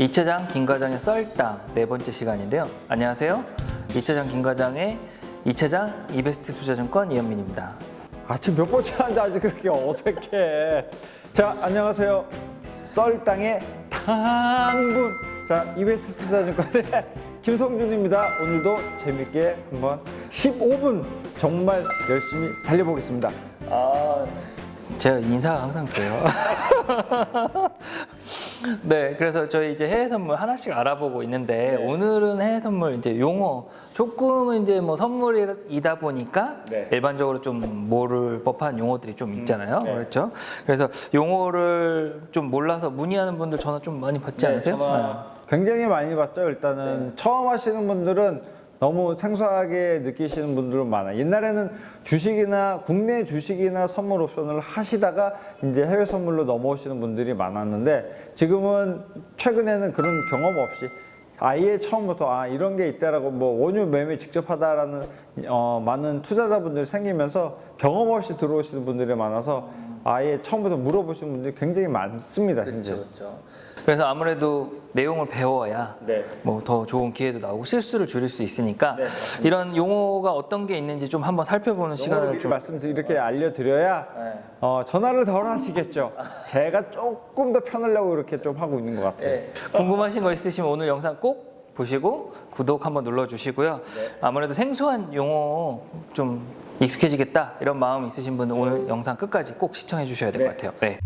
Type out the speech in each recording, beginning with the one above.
이차장 김과장의 썰당 네 번째 시간인데요. 안녕하세요. 이차장 김과장의 이차장 이베스트 투자증권 이현민입니다. 지금 몇 번째 하는데 아직 그렇게 어색해. 자, 안녕하세요. 썰당의 당분. 자, 이베스트 투자증권의 김성준입니다. 오늘도 재밌게 한번 15분 정말 열심히 달려보겠습니다. 제가 인사가 항상 돼요. 네, 그래서 저희 이제 해외 선물 하나씩 알아보고 있는데 오늘은 해외 선물 이제 용어 조금은 이제 뭐 선물이다 보니까 일반적으로 좀 모를 법한 용어들이 좀 있잖아요. 그렇죠? 그래서 용어를 좀 몰라서 문의하는 분들 전화 좀 많이 받지 않으세요? 굉장히 많이 봤죠. 일단은 처음 하시는 분들은 너무 생소하게 느끼시는 분들은 많아요. 옛날에는 주식이나 국내 주식이나 선물 옵션을 하시다가 이제 해외 선물로 넘어오시는 분들이 많았는데 지금은 최근에는 그런 경험 없이 아예 처음부터 이런 게 있다라고 뭐 원유 매매 직접 하다라는 많은 투자자분들이 생기면서 경험 없이 들어오시는 분들이 많아서 아예 처음부터 물어보시는 분들이 굉장히 많습니다. 그렇죠. 그래서 아무래도 내용을 배워야 뭐 더 좋은 기회도 나오고 실수를 줄일 수 있으니까 이런 용어가 어떤 게 있는지 좀 한번 살펴보는 시간을 좀 이렇게 알려드려야 전화를 덜 하시겠죠. 제가 조금 더 편하려고 이렇게 좀 하고 있는 것 같아요. 궁금하신 거 있으시면 오늘 영상 꼭 보시고 구독 한번 눌러주시고요. 아무래도 생소한 용어 좀 익숙해지겠다 이런 마음 있으신 분은 오늘 영상 끝까지 꼭 시청해 주셔야 될 것 같아요.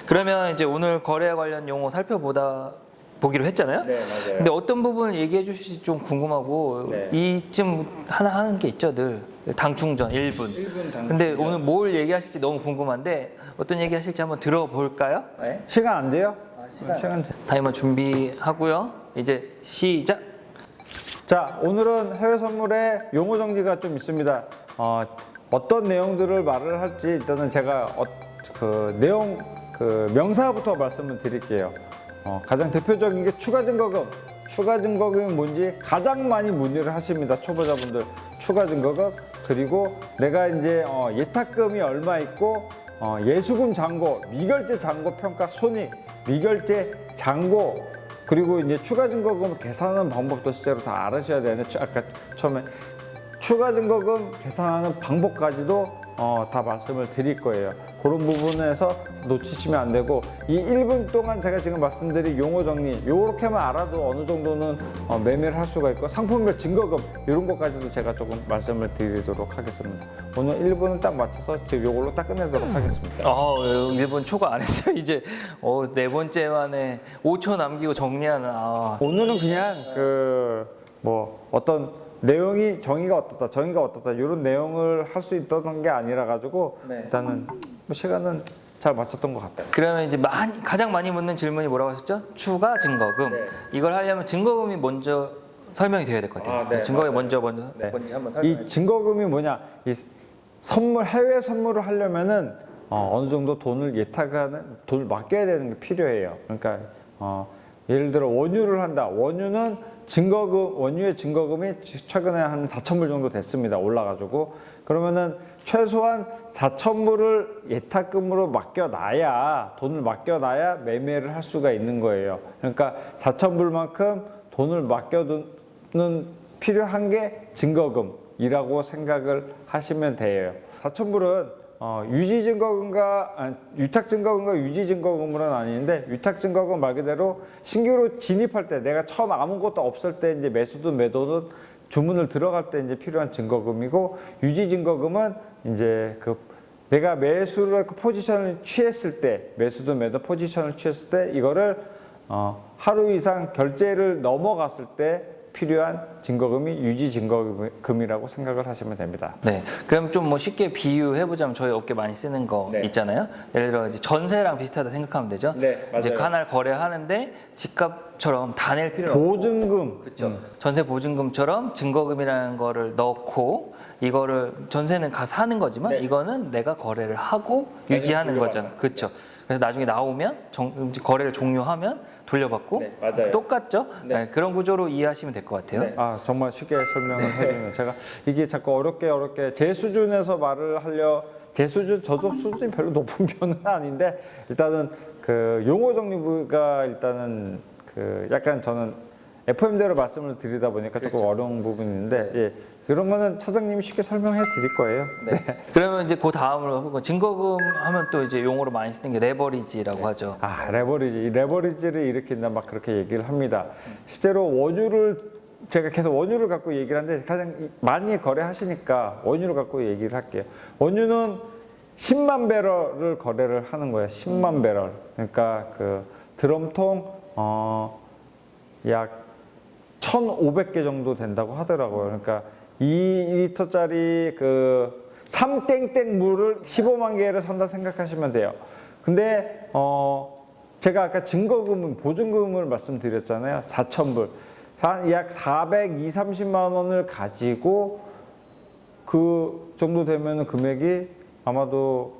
그러면 이제 오늘 거래 관련 용어 살펴보기로 했잖아요. 근데 어떤 부분을 얘기해 주실지 좀 궁금하고 이쯤 하나 하는 게 있죠, 늘. 당충전 1분. 근데 오늘 뭘 얘기하실지 너무 궁금한데 어떤 얘기 하실지 한번 들어볼까요? 시간 안 돼요? 시간 타이머 준비하고요. 이제 시작! 자, 오늘은 해외 선물의 용어 정리가 좀 있습니다. 어떤 내용들을 말을 할지 일단은 제가 명사부터 말씀을 드릴게요. 가장 대표적인 게 추가 증거금. 추가 증거금이 뭔지 가장 많이 문의를 하십니다. 초보자분들. 추가 증거금. 그리고 내가 이제 예탁금이 얼마 있고 예수금 잔고, 미결제 잔고 평가 손익, 미결제 잔고, 그리고 이제 추가 증거금 계산하는 방법도 실제로 다 알으셔야 되는데 아까 처음에 추가 증거금 계산하는 방법까지도 다 말씀을 드릴 거예요. 그런 부분에서 놓치시면 안 되고 이 1분 동안 제가 지금 말씀드린 용어 정리 요렇게만 알아도 어느 정도는 매매를 할 수가 있고 상품별 증거금 이런 것까지도 제가 조금 말씀을 드리도록 하겠습니다. 오늘 1분은 딱 맞춰서 지금 요걸로 딱 끝내도록 하겠습니다. 1분 초과 안 했어요. 이제 네 번째 만에 5초 남기고 정리하는 오늘은 그냥 어떤 내용이 정의가 어떻다 이런 내용을 할 수 있던 게 아니라 가지고 일단은 시간은 잘 맞췄던 것 같아요. 그러면 이제 가장 많이 묻는 질문이 뭐라고 하셨죠? 추가 증거금. 이걸 하려면 증거금이 먼저 설명이 되어야 될 것 같아요. 증거금이 먼저 뭔지 한번 설명해 주세요. 이 증거금이 뭐냐? 이 해외 선물을 하려면은 어느 정도 돈을 돈을 맡겨야 되는 게 필요해요. 그러니까 예를 들어 원유를 한다. 원유는 원유의 증거금이 최근에 한 4,000불 정도 됐습니다. 올라가지고. 그러면은 최소한 4,000불을 예탁금으로 돈을 맡겨놔야 매매를 할 수가 있는 거예요. 그러니까 4,000불만큼 돈을 맡겨두는 필요한 게 증거금이라고 생각을 하시면 돼요. 4,000불은 유탁증거금과 유지증거금으로 나뉘는데 유탁증거금 말 그대로 신규로 진입할 때 내가 처음 아무것도 없을 때 이제 매수든 매도든 주문을 들어갈 때 이제 필요한 증거금이고 유지증거금은 이제 내가 매수를 포지션을 취했을 때 매수든 매도 포지션을 취했을 때 이거를 하루 이상 결제를 넘어갔을 때 필요한 증거금이 유지 증거금이라고 생각을 하시면 됩니다. 그럼 좀 뭐 쉽게 비유해보자면 저희 업계 많이 쓰는 거 있잖아요. 예를 들어 이제 전세랑 비슷하다 생각하면 되죠. 이제 하나를 거래하는데 집값처럼 다 낼 필요는 없고 보증금, 그렇죠. 전세 보증금처럼 증거금이라는 거를 넣고 이거를 전세는 사는 거지만 이거는 내가 거래를 하고 유지하는 거잖아요. 그렇죠. 그래서 나중에 나오면 거래를 종료하면 돌려받고 똑같죠. 그런 구조로 이해하시면 될 것 같아요. 정말 쉽게 설명을 해주면 제가 이게 자꾸 어렵게 제 수준에서 말을 하려 제 수준, 저도 수준이 별로 높은 편은 아닌데 일단은 그 용어 정리가 일단은 그 약간 저는 FM대로 말씀을 드리다 보니까 조금 그렇죠. 어려운 부분인데 예, 그런 거는 차장님이 쉽게 설명해 드릴 거예요. 네. 그러면 이제 그 다음으로 하고 증거금 하면 또 이제 용어로 많이 쓰는 게 레버리지라고 하죠. 아, 레버리지. 이 레버리지를 일으킨다 막 그렇게 얘기를 합니다. 실제로 원유를 제가 계속 원유를 갖고 얘기를 하는데 가장 많이 거래하시니까 원유를 갖고 얘기를 할게요. 원유는 10만 배럴을 거래를 하는 거예요. 10만 배럴. 그러니까 그 드럼통 약 1,500개 정도 된다고 하더라고요. 그러니까 2리터짜리 그 3땡땡 물을 15만 개를 산다 생각하시면 돼요. 근데 제가 아까 증거금은 보증금을 말씀드렸잖아요. 4,000불. 약 430만 원을 가지고 그 정도 되면 금액이 아마도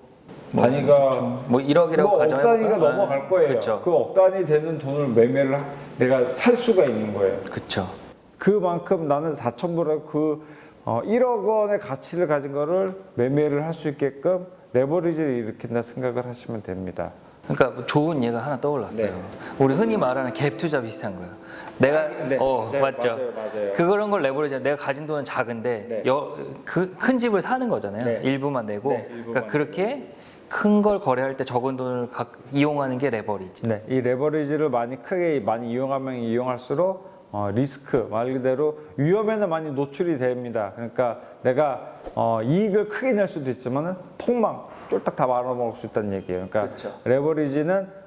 단위가 뭐 1억이라고 억 가정해 단위가 넘어갈 거예요. 그렇죠. 그 억 단위 되는 돈을 매매를 내가 살 수가 있는 거예요. 그렇죠. 그만큼 나는 4,000불에 그 1억 원의 가치를 가진 거를 매매를 할 수 있게끔 레버리지를 일으킨다 생각을 하시면 됩니다. 그러니까 뭐 좋은 예가 하나 떠올랐어요. 네. 우리 흔히 말하는 갭 투자 비슷한 거예요. 내가 맞죠. 맞아요. 그런 걸 레버리지. 내가 가진 돈은 작은데 네. 큰 집을 사는 거잖아요. 네. 일부만 내고. 네, 일부만 그러니까 그렇게 큰 걸 거래할 때 적은 돈을 이용하는 게 레버리지. 네, 이 레버리지를 크게 이용하면 이용할수록 리스크 말 그대로 위험에는 많이 노출이 됩니다. 그러니까 내가 이익을 크게 낼 수도 있지만은 폭망 쫄딱 다 말아먹을 수 있다는 얘기예요. 그러니까 그렇죠. 레버리지는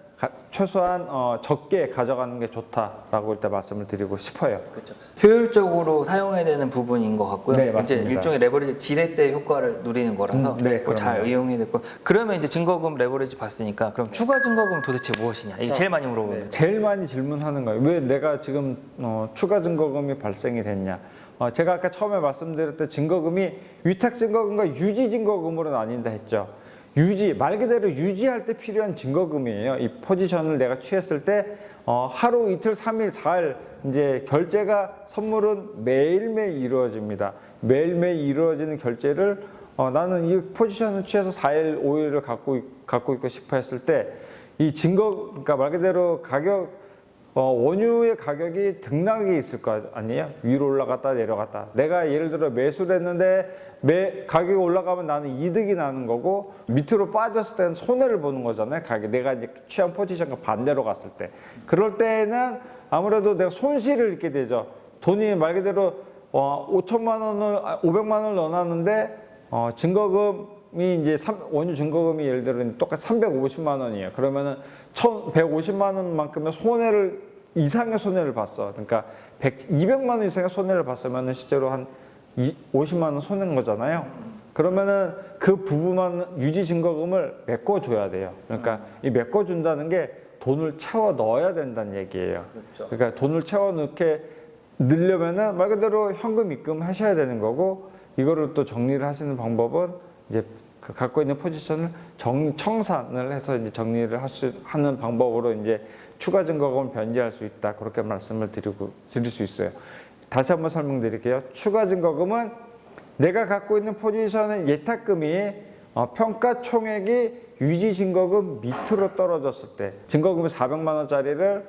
최소한 적게 가져가는 게 좋다라고 일단 말씀을 드리고 싶어요. 그렇죠. 효율적으로 사용해야 되는 부분인 것 같고요. 네, 이제 맞습니다. 일종의 레버리지 지렛대 효과를 누리는 거라서 네, 그거 잘 그럼요. 이용해야 되고. 그러면 이제 증거금 레버리지 봤으니까 그럼 추가 증거금은 도대체 무엇이냐? 이게 제일 많이 물어보는 거죠. 제일 많이 질문하는 거예요. 왜 내가 지금 추가 증거금이 발생이 됐냐? 제가 아까 처음에 말씀드렸던 증거금이 위탁 증거금과 유지 증거금으로 나뉜다 했죠. 말 그대로 유지할 때 필요한 증거금이에요. 이 포지션을 내가 취했을 때 하루, 이틀, 3일, 4일 이제 결제가 선물은 매일매일 이루어집니다. 매일매일 이루어지는 결제를 나는 이 포지션을 취해서 4일, 5일을 갖고 있고 싶어 했을 때 이 그러니까 말 그대로 원유의 가격이 등락이 있을 거 아니에요? 위로 올라갔다 내려갔다. 내가 예를 들어 매수를 했는데 가격이 올라가면 나는 이득이 나는 거고 밑으로 빠졌을 때는 손해를 보는 거잖아요. 내가 이제 취한 포지션과 반대로 갔을 때. 그럴 때는 아무래도 내가 손실을 입게 되죠. 돈이 말 그대로 500만 원을 넣어놨는데 증거금이 이제 원유 증거금이 예를 들어 똑같이 350만 원이에요. 그러면은 150만 원만큼의 이상의 손해를 봤어. 그러니까 200만 원 이상의 손해를 봤으면은 실제로 한 50만 원 손해인 거잖아요. 그러면은 그 부분만 유지 증거금을 메꿔줘야 돼요. 그러니까 이 메꿔준다는 게 돈을 채워 넣어야 된다는 얘기예요. 그렇죠. 그러니까 돈을 채워 넣으려면은 말 그대로 현금 입금하셔야 되는 거고 이거를 또 정리를 하시는 방법은 이제 그 갖고 있는 포지션을 청산을 해서 이제 정리를 하는 방법으로 이제 추가 증거금을 변제할 수 있다. 그렇게 말씀을 드릴 수 있어요. 다시 한번 설명드릴게요. 추가 증거금은 내가 갖고 있는 포지션의 예탁금이 평가 총액이 유지 증거금 밑으로 떨어졌을 때 증거금이 400만 원짜리를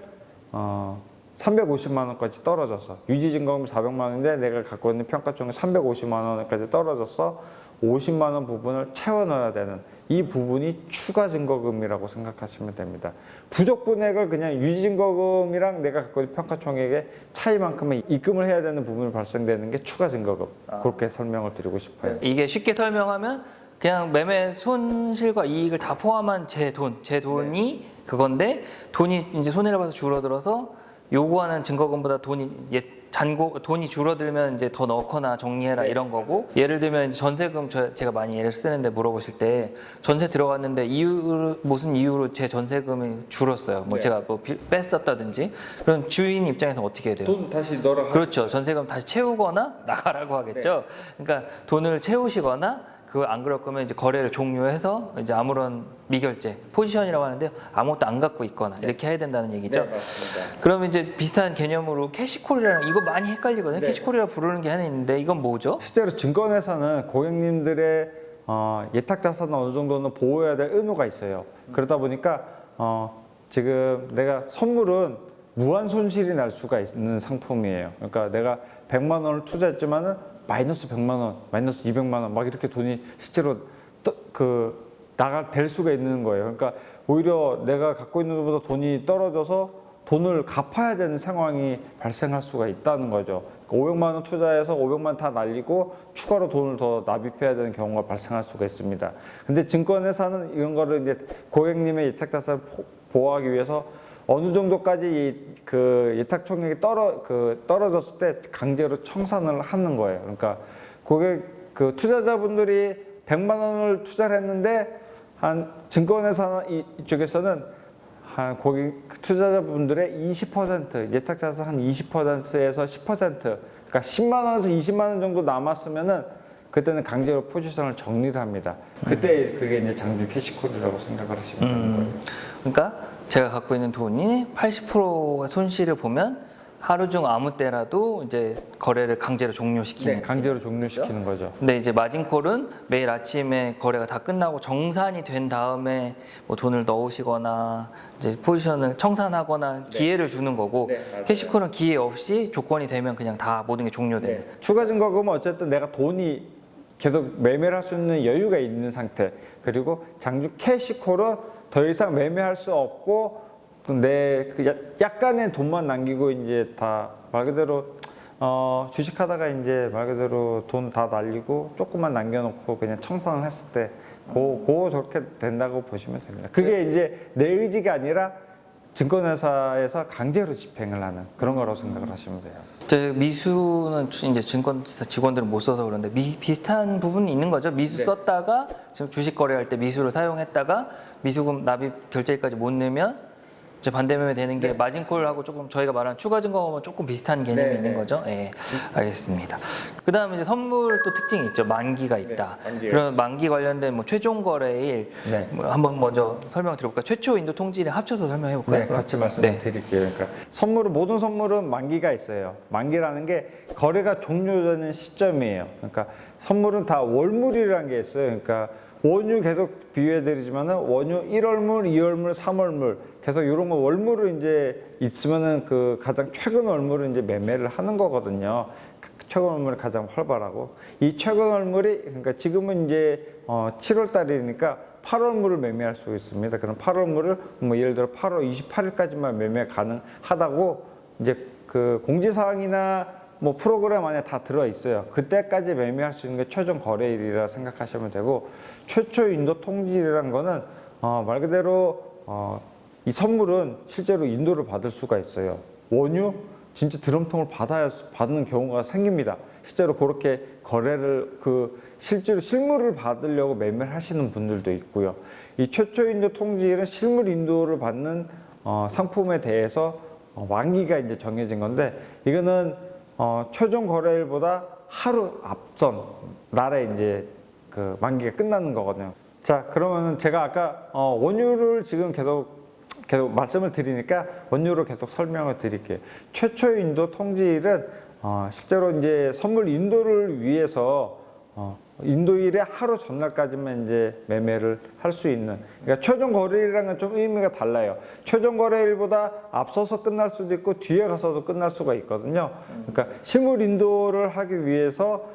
350만 원까지 떨어져서 유지 증거금이 400만 원인데 내가 갖고 있는 평가 총액 350만 원까지 떨어져서 50만 원 부분을 채워 넣어야 되는 이 부분이 추가 증거금이라고 생각하시면 됩니다. 부족 분액을 그냥 유지 증거금이랑 내가 갖고 있는 평가 총액의 차이만큼의 입금을 해야 되는 부분이 발생되는 게 추가 증거금. 그렇게 설명을 드리고 싶어요. 이게 쉽게 설명하면 그냥 매매 손실과 이익을 다 포함한 제 돈이 그건데 돈이 이제 손해를 봐서 줄어들어서 요구하는 증거금보다 돈이 줄어들면 이제 더 넣거나 정리해라 이런 거고, 예를 들면 전세금 제가 많이 예를 쓰는데 물어보실 때 전세 들어갔는데 무슨 이유로 제 전세금이 줄었어요. 뭐 제가 뭐 뺐었다든지 그럼 주인 입장에서 어떻게 해야 돼요? 돈 다시 넣어라. 그렇죠. 전세금 다시 채우거나 나가라고 하겠죠. 그러니까 돈을 채우시거나 그걸 안 그럴 거면 이제 거래를 종료해서 이제 아무런 미결제 포지션이라고 하는데 아무것도 안 갖고 있거나 이렇게 해야 된다는 얘기죠. 네, 맞습니다. 그러면 이제 비슷한 개념으로 캐시콜이라는 이거 많이 헷갈리거든요. 캐시콜이라 부르는 게 하나 있는데 이건 뭐죠? 실제로 증권회사는 고객님들의 예탁 자산은 어느 정도는 보호해야 될 의무가 있어요. 그러다 보니까 지금 내가 선물은 무한 손실이 날 수가 있는 상품이에요. 그러니까 내가 100만 원을 투자했지만은 마이너스 100만 원, 마이너스 200만 원 막 이렇게 돈이 실제로 될 수가 있는 거예요. 그러니까 오히려 내가 갖고 있는 것보다 돈이 떨어져서 돈을 갚아야 되는 상황이 발생할 수가 있다는 거죠. 500만 원 투자해서 500만 원 다 날리고 추가로 돈을 더 납입해야 되는 경우가 발생할 수가 있습니다. 근데 증권회사는 이런 거를 이제 고객님의 예탁자산을 보호하기 위해서 어느 정도까지 그 예탁 총액이 떨어졌을 때 강제로 청산을 하는 거예요. 그러니까 투자자분들이 100만 원을 투자를 했는데 한 증권회사 이쪽에서는 한 투자자분들의 20%, 예탁자산 한 20%에서 10%, 그러니까 10만 원에서 20만 원 정도 남았으면은 그때는 강제로 포지션을 정리를 합니다. 그때 그게 이제 장중 캐시콜이라고 생각을 하시면 되는 거예요. 그러니까 제가 갖고 있는 돈이 80%의 손실을 보면 하루 중 아무 때라도 이제 거래를 강제로 종료시키는. 네, 강제로 종료시키는 거죠. 근데 이제 마진콜은 매일 아침에 거래가 다 끝나고 정산이 된 다음에 뭐 돈을 넣으시거나 이제 포지션을 청산하거나 기회를 주는 거고, 캐시콜은 기회 없이 조건이 되면 그냥 다 모든 게 종료돼요. 추가 증거금은 어쨌든 내가 돈이 계속 매매를 할 수 있는 여유가 있는 상태. 그리고 장중 캐시콜은 더 이상 매매할 수 없고 약간의 돈만 남기고 이제 다 말 그대로 주식하다가 이제 말 그대로 돈 다 날리고 조금만 남겨놓고 그냥 청산을 했을 때 저렇게 된다고 보시면 됩니다. 그게 이제 내 의지가 아니라 증권회사에서 강제로 집행을 하는 그런 거라고 생각을 하시면 돼요. 미수는 이제 증권사 직원들은 못 써서 그런데 비슷한 부분이 있는 거죠. 미수 썼다가 지금 주식 거래할 때 미수를 사용했다가 미수금 납입 결제까지 못 내면 이제 반대매매 되는 게 마진콜하고 조금 저희가 말하는 추가 증거금은 조금 비슷한 개념이 있는 거죠. 네, 알겠습니다. 그다음에 이제 선물 또 특징이 있죠. 만기가 있다. 그러면 만기 관련된 뭐 최종 거래일 뭐 한번 먼저 설명드려볼까요? 최초 인도 통지를 합쳐서 설명해볼까요? 네, 같이 말씀드릴게요. 그러니까 모든 선물은 만기가 있어요. 만기라는 게 거래가 종료되는 시점이에요. 그러니까 선물은 다 월물이라는 게 있어요. 그러니까 원유 계속 비유해드리지만은 원유 1월물, 2월물, 3월물 계속 이런 거 월물을 이제 있으면은 그 가장 최근 월물을 이제 매매를 하는 거거든요. 최근 월물이 가장 활발하고 이 최근 월물이 그러니까 지금은 이제 7월 달이니까 8월물을 매매할 수 있습니다. 그럼 8월물을 뭐 예를 들어 8월 28일까지만 매매 가능하다고 이제 그 공지사항이나 뭐 프로그램 안에 다 들어 있어요. 그때까지 매매할 수 있는 게 최종 거래일이라 생각하시면 되고, 최초 인도 통지라는 거는 말 그대로 이 선물은 실제로 인도를 받을 수가 있어요. 원유 진짜 드럼통을 받는 경우가 생깁니다. 실제로 그렇게 거래를 실제로 실물을 받으려고 매매를 하시는 분들도 있고요. 이 최초 인도 통지일은 실물 인도를 받는 상품에 대해서 만기가 이제 정해진 건데, 이거는 최종 거래일보다 하루 앞선 날에 이제 그 만기가 끝나는 거거든요. 자, 그러면은 제가 아까 원유를 지금 계속 말씀을 드리니까 원유로 계속 설명을 드릴게요. 최초 인도 통지일은 실제로 이제 선물 인도를 위해서 인도일의 하루 전날까지만 이제 매매를 할 수 있는, 그러니까 최종 거래일이랑은 좀 의미가 달라요. 최종 거래일보다 앞서서 끝날 수도 있고 뒤에 가서도 끝날 수가 있거든요. 그러니까 실물 인도를 하기 위해서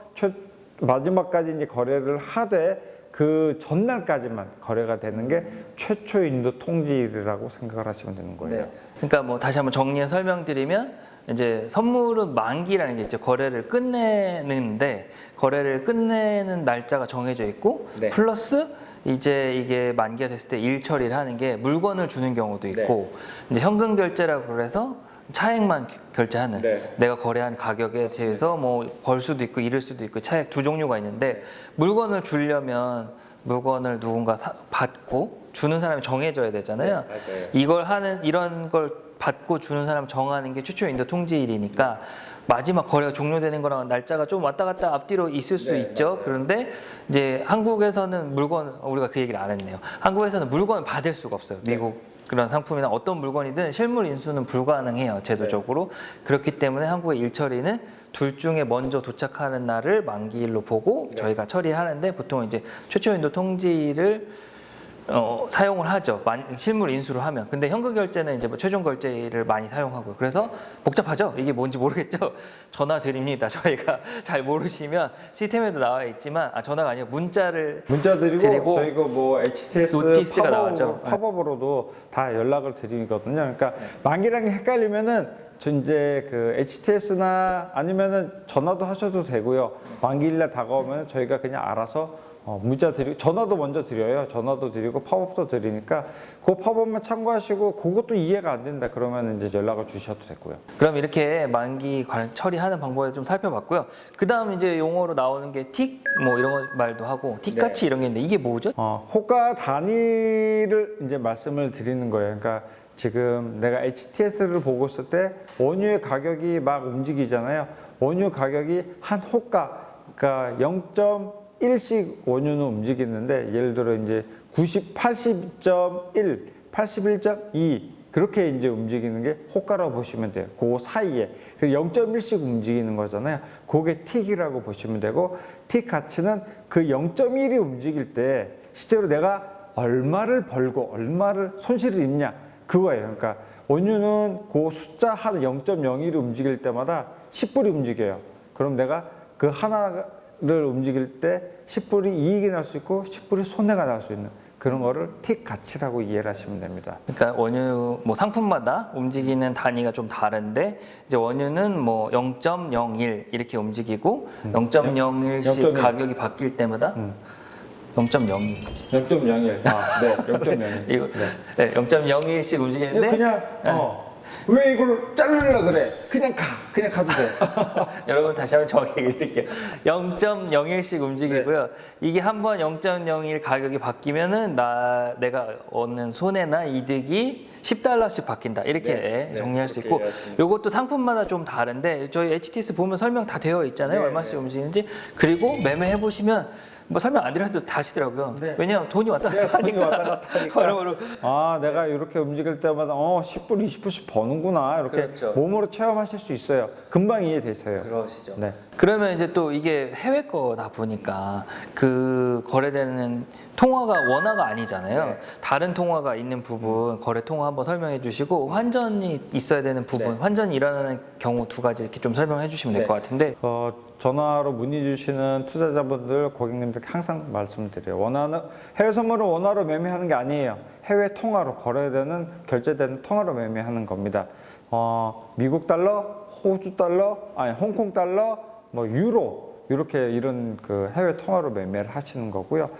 마지막까지 이제 거래를 하되 그 전날까지만 거래가 되는 게 최초 인도 통지일이라고 생각을 하시면 되는 거예요. 그러니까 뭐 다시 한번 정리해 설명드리면, 이제 선물은 만기라는 게 있죠. 거래를 끝내는데 거래를 끝내는 날짜가 정해져 있고 플러스 이제 이게 만기가 됐을 때 일 처리를 하는 게 물건을 주는 경우도 있고 이제 현금 결제라고 그래서 차액만 결제하는, 내가 거래한 가격에 대해서 뭐 벌 수도 있고 잃을 수도 있고 차액 두 종류가 있는데, 물건을 주려면 물건을 누군가 받고 주는 사람이 정해져야 되잖아요. 이런 걸 받고 주는 사람 정하는 게 최초 인도 통지일이니까 마지막 거래가 종료되는 거랑 날짜가 좀 왔다 갔다 앞뒤로 있을 수 있죠. 그런데 이제 한국에서는 우리가 그 얘기를 안 했네요. 한국에서는 물건을 받을 수가 없어요. 미국 그런 상품이나 어떤 물건이든 실물 인수는 불가능해요, 제도적으로. 그렇기 때문에 한국의 일처리는 둘 중에 먼저 도착하는 날을 만기일로 보고 저희가 처리하는데, 보통 이제 최초 인도 통지를 사용을 하죠. 실물 인수로 하면. 근데 현금 결제는 이제 뭐 최종 결제를 많이 사용하고요. 그래서 복잡하죠. 이게 뭔지 모르겠죠. 전화 드립니다. 저희가 잘 모르시면 시스템에도 나와 있지만, 전화가 아니고 문자 드리고 저희가 뭐 HTS 노티스가 나왔죠. 팝업으로도 다 연락을 드리거든요. 그러니까 만기랑 헷갈리면은 이제 그 HTS나 아니면은 전화도 하셔도 되고요. 만기일날 다가오면 저희가 그냥 알아서 문자 드리고, 전화도 먼저 드려요. 전화도 드리고 팝업도 드리니까 그 팝업만 참고하시고, 그것도 이해가 안 된다 그러면 이제 연락을 주셔도 되고요. 그럼 이렇게 만기 처리하는 방법을 좀 살펴봤고요. 그 다음 이제 용어로 나오는 게 틱, 뭐 이런 말도 하고, 틱같이 이런 게 있는데 이게 뭐죠? 호가 단위를 이제 말씀을 드리는 거예요. 그러니까 지금 내가 HTS를 보고 있을 때 원유의 가격이 막 움직이잖아요. 원유 가격이 한 호가, 그러니까 0.1씩 원유는 움직이는데, 예를 들어 이제 80.1, 81.2 그렇게 이제 움직이는 게 호가라고 보시면 돼요. 그 사이에 0.1씩 움직이는 거잖아요. 그게 틱이라고 보시면 되고, 틱 가치는 그 0.1이 움직일 때 실제로 내가 얼마를 벌고 얼마를 손실을 입냐, 그거예요. 그러니까 원유는 그 숫자 한 0.01이 움직일 때마다 10불이 움직여요. 그럼 내가 그 하나를 움직일 때 10불이 이익이 날 수 있고 10불이 손해가 날 수 있는 그런 거를 틱 가치라고 이해를 하시면 됩니다. 그러니까 원유 뭐 상품마다 움직이는 단위가 좀 다른데, 이제 원유는 뭐 0.01 이렇게 움직이고 0.01씩 가격이 바뀔 때마다 0.01이지. 0.01. 네, 0.01. 이거 네, 0.01씩 움직이는데 그냥 왜 이걸 자르려 그래? 그냥 가도 돼. 여러분 다시 한번 정확히 얘기 드릴게요. 0.01씩 움직이고요. 이게 한번 0.01 가격이 바뀌면은 내가 얻는 손해나 이득이 10달러씩 바뀐다. 이렇게 정리할 수 있고, 이것도 상품마다 좀 다른데, 저희 HTS 보면 설명 다 되어 있잖아요. 얼마씩 움직이는지. 그리고 매매해 보시면 뭐 설명 안 드려도 다시더라고요. 왜냐하면 돈이 왔다 갔다 하니까. 내가 이렇게 움직일 때마다 10불, 20불씩 버는구나, 이렇게 몸으로 체험하실 수 있어요. 금방 이해되세요. 그러시죠. 네. 그러면 이제 또 이게 해외 거다 보니까 그 거래되는 통화가 원화가 아니잖아요. 다른 통화가 있는 부분, 거래 통화 한번 설명해 주시고, 환전이 있어야 되는 부분, 환전이 일어나는 경우 두 가지 이렇게 좀 설명해 주시면 될 것 같은데. 전화로 문의 주시는 투자자분들, 고객님들 항상 말씀드려요. 해외 선물은 원화로 매매하는 게 아니에요. 해외 통화로 거래되는, 결제되는 통화로 매매하는 겁니다. 미국 달러, 호주 달러, 홍콩 달러, 뭐 유로, 이렇게 이런 그 해외 통화로 매매를 하시는 거고요.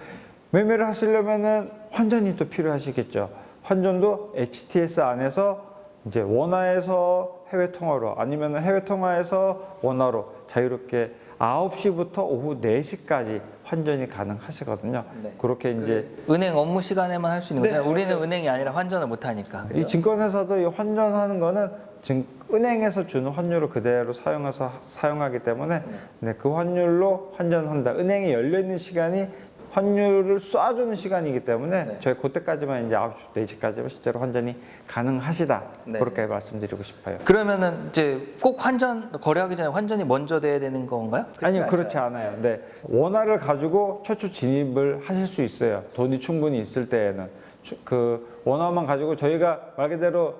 매매를 하시려면은 환전이 또 필요하시겠죠. 환전도 HTS 안에서 이제 원화에서 해외 통화로, 아니면 해외 통화에서 원화로 자유롭게 9시부터 오후 4시까지 환전이 가능하시거든요. 그렇게 이제 은행 업무 시간에만 할 수 있는 거잖아요. 우리는 은행이 아니라 환전을 못 하니까. 이 증권회사도 이 환전하는 거는 은행에서 주는 환율을 그대로 사용하기 때문에 그 환율로 환전한다. 은행이 열려 있는 시간이 환율을 쏴주는 시간이기 때문에 저희 그때까지만 이제 9시, 4시까지만 실제로 환전이 가능하시다. 그렇게 말씀드리고 싶어요. 그러면은 이제 꼭 거래하기 전에 환전이 먼저 돼야 되는 건가요? 아니요, 그렇지 않아요. 네. 원화를 가지고 최초 진입을 하실 수 있어요. 돈이 충분히 있을 때에는. 그 원화만 가지고 저희가 말 그대로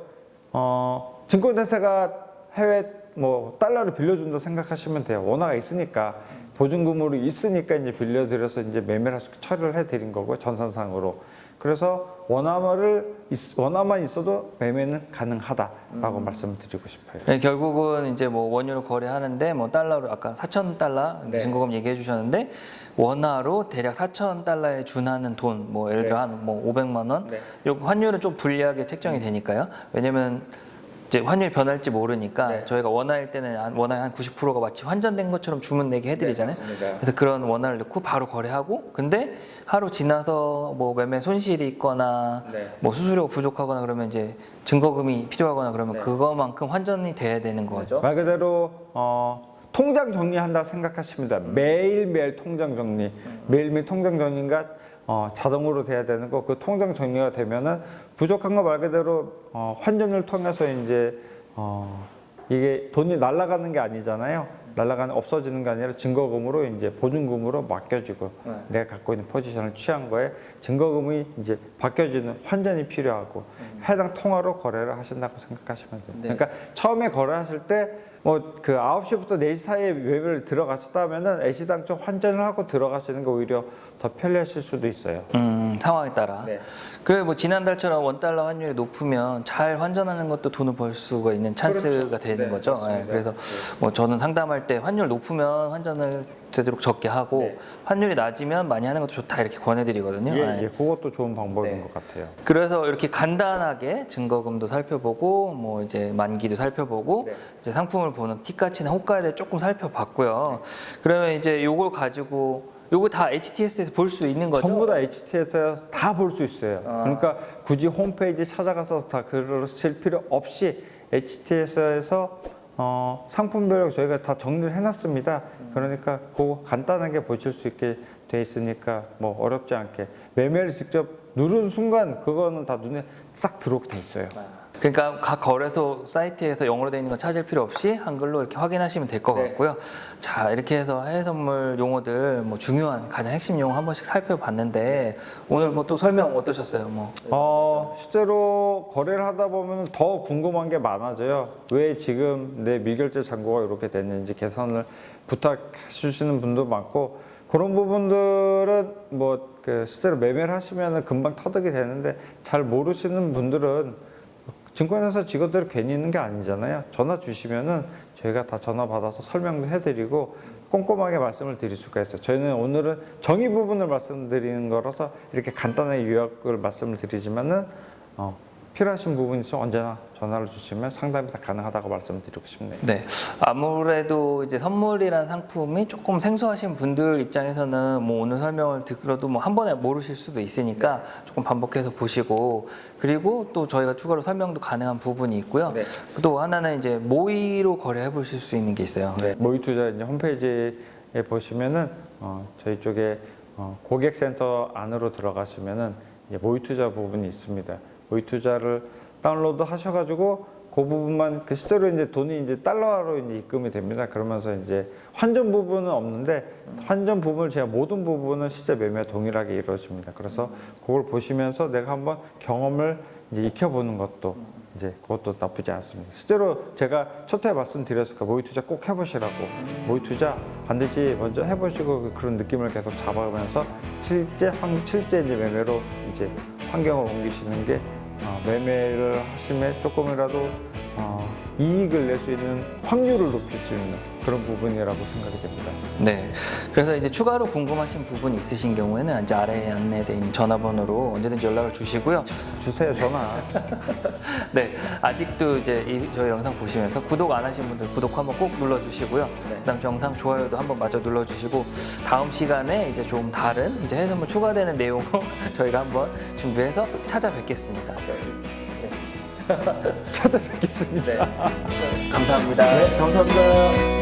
증권회사가 해외 뭐 달러를 빌려준다 생각하시면 돼요. 원화가 있으니까. 보증금으로 있으니까 이제 빌려드려서 이제 매매를 처리를 해드린 거고, 전산상으로. 그래서 원화만 있어도 매매는 가능하다라고 말씀을 드리고 싶어요. 네, 결국은 이제 뭐 원유를 거래하는데 뭐 달러로 아까 4,000달러 증거금 얘기해 주셨는데, 원화로 대략 4,000달러에 준하는 돈, 뭐 예를 들어 한 뭐 500만 원, 요 환율은 좀 불리하게 책정이 되니까요. 왜냐면 이제 환율이 변할지 모르니까 저희가 원화일 때는 원화의 한 90%가 마치 환전된 것처럼 주문 내게 해드리잖아요. 그래서 그런 원화를 넣고 바로 거래하고, 근데 하루 지나서 뭐 매매 손실이 있거나 뭐 수수료가 부족하거나 그러면 이제 증거금이 필요하거나 그러면 그거만큼 환전이 돼야 되는 거죠. 말 그대로 통장 정리한다 생각하십니다. 매일매일 통장 정리, 매일매일 통장 정리가 자동으로 돼야 되는 거 그 통장 정리가 되면은 부족한 거 말 그대로 환전을 통해서 이제 이게 돈이 날아가는 게 아니잖아요. 날아가는 없어지는 게 아니라 증거금으로 이제 보증금으로 맡겨지고 내가 갖고 있는 포지션을 취한 거에 증거금이 이제 바뀌어지는 환전이 필요하고 해당 통화로 거래를 하신다고 생각하시면 돼요. 네. 그러니까 처음에 거래하실 때 뭐 그 9시부터 4시 사이에 매매를 들어가셨다 하면은 애시당초 환전을 하고 들어가시는 게 오히려 더 편리하실 수도 있어요. 상황에 따라. 네. 그래 뭐 지난달처럼 원달러 환율이 높으면 잘 환전하는 것도 돈을 벌 수가 있는 찬스가 그렇죠. 되는 네, 거죠. 맞습니다. 그래서 뭐 저는 상담할 때 환율 높으면 환전을 되도록 적게 하고 네. 환율이 낮으면 많이 하는 것도 좋다 이렇게 권해드리거든요. 예, 그것도 좋은 방법인 네. 것 같아요. 그래서 이렇게 간단하게 증거금도 살펴보고 뭐 이제 만기도 살펴보고 네. 이제 상품을 보는 티가치나 호가에 대해 조금 살펴봤고요. 그러면 이제 요걸 가지고 요거 다 HTS에서 볼 수 있는 거죠? 전부 다 HTS에서 다 볼 수 있어요. 그러니까 굳이 홈페이지 찾아가서 다 글을 쓸 필요 없이 HTS에서 상품별로 저희가 다 정리를 해놨습니다. 그러니까 그거 간단하게 보실 수 있게 돼 있으니까 뭐 어렵지 않게 매매를 직접 누른 순간 그거는 다 눈에 싹 들어오게 돼 있어요. 그러니까 각 거래소 사이트에서 영어로 되어 있는 거 찾을 필요 없이 한글로 이렇게 확인하시면 될 것 같고요. 자, 이렇게 해서 해외 선물 용어들 뭐 중요한 가장 핵심 용어 한 번씩 살펴봤는데 오늘 뭐 또 설명 어떠셨어요? 뭐 실제로 거래를 하다 보면 더 궁금한 게 많아져요. 왜 지금 내 미결제 잔고가 이렇게 됐는지 계산을 부탁해 주시는 분도 많고 그런 부분들은 뭐 그 실제로 매매를 하시면 금방 터득이 되는데 잘 모르시는 분들은 증권회사 직원들이 괜히 있는 게 아니잖아요. 전화 주시면은 저희가 다 전화 받아서 설명도 해드리고 꼼꼼하게 말씀을 드릴 수가 있어요. 저희는 오늘은 정의 부분을 말씀드리는 거라서 이렇게 간단하게 요약을 말씀을 드리지만은 필요하신 부분이 있으면 언제나 전화를 주시면 상담이 다 가능하다고 말씀을 드리고 싶네요. 네, 아무래도 이제 선물이라는 상품이 조금 생소하신 분들 입장에서는 뭐 오늘 설명을 들어도 뭐 한 번에 모르실 수도 있으니까 조금 반복해서 보시고 그리고 또 저희가 추가로 설명도 가능한 부분이 있고요. 네. 또 하나는 이제 모의로 거래해 보실 수 있는 게 있어요. 네. 모의투자 이제 홈페이지에 보시면은 저희 쪽에 고객센터 안으로 들어가시면은 이제 모의투자 부분이 있습니다. 모의투자를 다운로드 하셔가지고 그 부분만 그 실제로 이제 돈이 이제 달러로 이제 입금이 됩니다. 그러면서 이제 환전 부분은 없는데 환전 부분을 제가 모든 부분은 실제 매매 동일하게 이루어집니다. 그래서 그걸 보시면서 내가 한번 경험을 이제 익혀보는 것도 이제 그것도 나쁘지 않습니다. 실제로 제가 첫 회 말씀드렸으니까 모의투자 꼭 해보시라고 모의투자 반드시 먼저 해보시고 그런 느낌을 계속 잡아가면서 실제 이제 매매로 이제 환경을 옮기시는 게 매매를 하심에 조금이라도 이익을 낼 수 있는 확률을 높일 수 있는 그런 부분이라고 생각이 됩니다. 네, 그래서 이제 추가로 궁금하신 부분이 있으신 경우에는 이제 아래에 안내되어 있는 전화번호로 언제든지 연락을 주시고요. 주세요, 전화. 네, 아직도 이제 저희 영상 보시면서 구독 안 하신 분들 구독 한번 꼭 눌러주시고요. 그다음 영상 좋아요도 한번 마저 눌러주시고 다음 시간에 이제 좀 다른 이제 해외 선물 추가되는 내용으로 저희가 한번 준비해서 찾아뵙겠습니다. 찾아뵙겠습니다. 감사합니다. 네, 감사합니다.